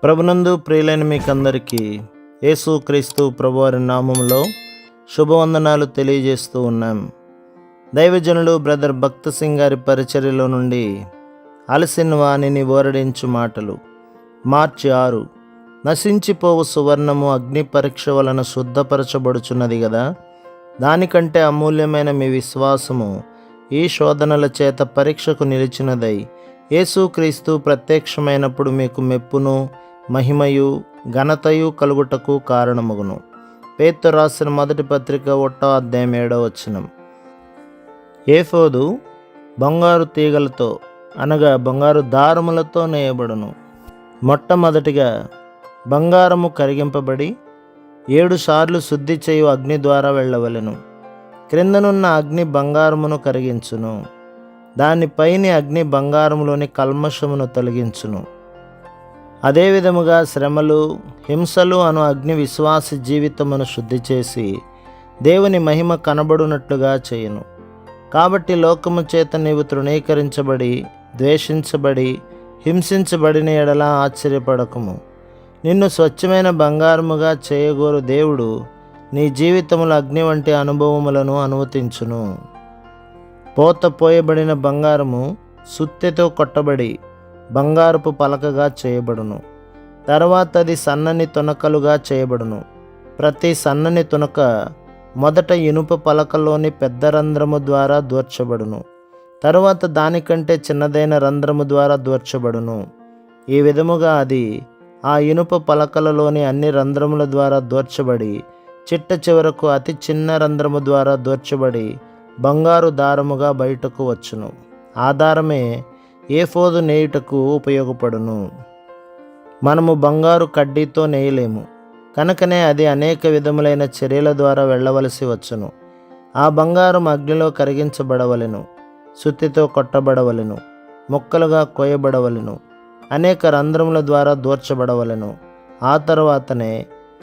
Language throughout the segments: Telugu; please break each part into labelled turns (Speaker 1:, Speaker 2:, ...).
Speaker 1: ప్రభునందు ప్రియులైన మీకందరికీ యేసుక్రీస్తు ప్రభువారి నామములో శుభవందనాలు తెలియజేస్తూ ఉన్నాం. దైవజనులు బ్రదర్ భక్త సింగ్ గారి పరిచర్యలో నుండి అలసిన వాణిని ఓరడించు మాటలు. మార్చి 6. నశించిపోవు సువర్ణము అగ్ని పరీక్ష వలన శుద్ధపరచబడుచున్నది గదా, దానికంటే అమూల్యమైన మీ విశ్వాసము ఈ శోధనల చేత పరీక్షకు నిలిచినదై యేసుక్రీస్తు ప్రత్యక్షమైనప్పుడు మీకు మెప్పును మహిమయు ఘనతయు కలుగుటకు కారణమగును. పేతురు రాసిన మొదటి పత్రిక 1వ అధ్యాయం 7వ వచనం. ఏఫోదు బంగారు తీగలతో అనగా బంగారు దారములతో నేయబడును. మొట్టమొదటిగా బంగారము కరిగింపబడి 7 సార్లు శుద్ధి చేయు అగ్ని ద్వారా వెళ్ళవలెను. క్రిందనున్న అగ్ని బంగారమును కరిగించును, దానిపైని అగ్ని బంగారములోని కల్మషమును తొలగించును. అదేవిధముగా శ్రమలు హింసలు అను అగ్ని విశ్వాసి జీవితమును శుద్ధి చేసి దేవుని మహిమ కనబడునట్లుగా చేయును. కాబట్టి లోకము చేత నీవు తృణీకరించబడి ద్వేషించబడి హింసించబడిన ఎడల ఆశ్చర్యపడకము. నిన్ను స్వచ్ఛమైన బంగారముగా చేయగోరు దేవుడు నీ జీవితములో అగ్ని వంటి అనుభవములను అనుమతించును. పోత పోయబడిన బంగారము సుత్తెతో కొట్టబడి బంగారపు పలకగా చేయబడును. తర్వాత అది సన్నని తునకలుగా చేయబడును. ప్రతి సన్నని తునక మొదట ఇనుప పలకలోని పెద్ద రంధ్రము ద్వారా దూర్చబడును, తరువాత దానికంటే చిన్నదైన రంధ్రము ద్వారా దూర్చబడును. ఈ విధముగా అది ఆ ఇనుప పలకలలోని అన్ని రంధ్రముల ద్వారా దూర్చబడి చిట్ట చివరకు అతి చిన్న రంధ్రము ద్వారా దూర్చబడి బంగారు దారముగా బయటకు వచ్చును. ఆ దారమే ఏఫోదు నేయుటకు ఉపయోగపడును. మనము బంగారు కడ్డీతో నేయలేము కనుకనే అది అనేక విధములైన చర్యల ద్వారా వెళ్ళవలసి వచ్చును. ఆ బంగారం అగ్నిలో కరిగించబడవలెను, సుత్తితో కొట్టబడవలెను, ముక్కలుగా కోయబడవలెను, అనేక రంధ్రముల ద్వారా దూర్చబడవలెను. ఆ తర్వాతనే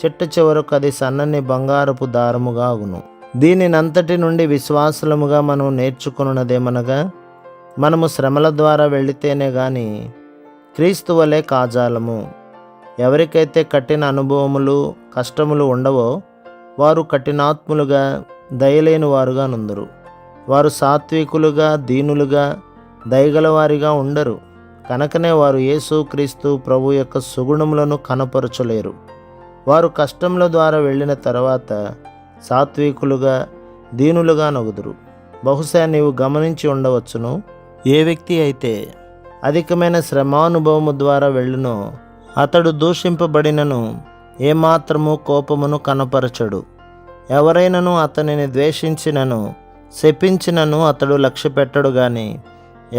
Speaker 1: చిట్ట చివరకు అది సన్నని బంగారపు దారముగా అగును. దీనినంతటి నుండి విశ్వాసులముగా మనం నేర్చుకున్నదేమనగా, మనము శ్రమల ద్వారా వెళితేనే గాని క్రీస్తు వలె కాజాలము. ఎవరికైతే కఠిన అనుభవములు కష్టములు ఉండవో వారు కఠినాత్ములుగా దయలేని వారుగా నుందురు. వారు సాత్వికులుగా దీనులుగా దయగలవారిగా ఉండరు. కనుకనే వారు యేసుక్రీస్తు ప్రభు యొక్క సుగుణములను కనపరచలేరు. వారు కష్టముల ద్వారా వెళ్ళిన తర్వాత సాత్వికులుగా దీనులుగా నగుదురు. బహుశా నీవు గమనించి ఉండవచ్చును, ఏ వ్యక్తి అయితే అధికమైన శ్రమానుభవము ద్వారా వెళ్ళునో అతడు దూషింపబడినను ఏమాత్రము కోపమును కనపరచడు. ఎవరైనను అతనిని ద్వేషించినను శపించినను అతడు లక్ష్యపెట్టడు గాని,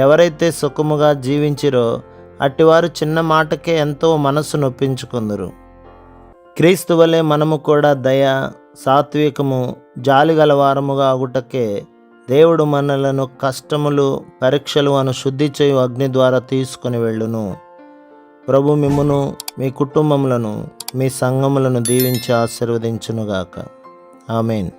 Speaker 1: ఎవరైతే సుఖముగా జీవించిరో అట్టివారు చిన్న మాటకే ఎంతో మనసు నొప్పించుకుందురు. క్రీస్తు వలె మనము కూడా దయ సాత్వికము జాలిగలవారముగా అగుటకే దేవుడు మనలను కష్టములు పరీక్షలు అను శుద్ధి చేయు అగ్ని ద్వారా తీసుకుని వెళ్ళును. ప్రభు మిమ్మును మీ కుటుంబములను మీ సంఘములను దీవించి ఆశీర్వదించునుగాక. ఆమేన్.